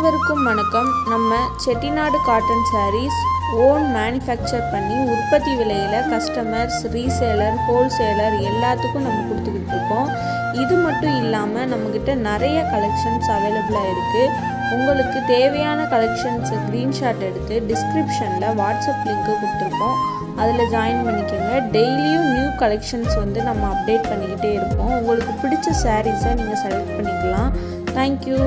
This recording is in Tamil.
அனைவருக்கும் வணக்கம். நம்ம Chettinad cotton sarees own manufacture பண்ணி உற்பத்தி விலையில் கஸ்டமர்ஸ், ரீசேலர், ஹோல்சேலர் எல்லாத்துக்கும் நம்ம கொடுத்துக்கிட்டு இருக்கோம். இது மட்டும் இல்லாமல் நம்மக்கிட்ட நிறைய கலெக்ஷன்ஸ் அவைலபிளாக இருக்குது. உங்களுக்கு தேவையான கலெக்ஷன்ஸை ஸ்க்ரீன்ஷாட் எடுத்து டிஸ்கிரிப்ஷனில் வாட்ஸ்அப் லிங்க்கு கொடுத்துருக்கோம். அதில் ஜாயின் பண்ணிக்கோங்க. டெய்லியும் நியூ கலெக்ஷன்ஸ் நம்ம அப்டேட் பண்ணிக்கிட்டே இருப்போம். உங்களுக்கு பிடிச்ச சாரீஸை நீங்கள் செலக்ட் பண்ணிக்கலாம். தேங்க்யூ.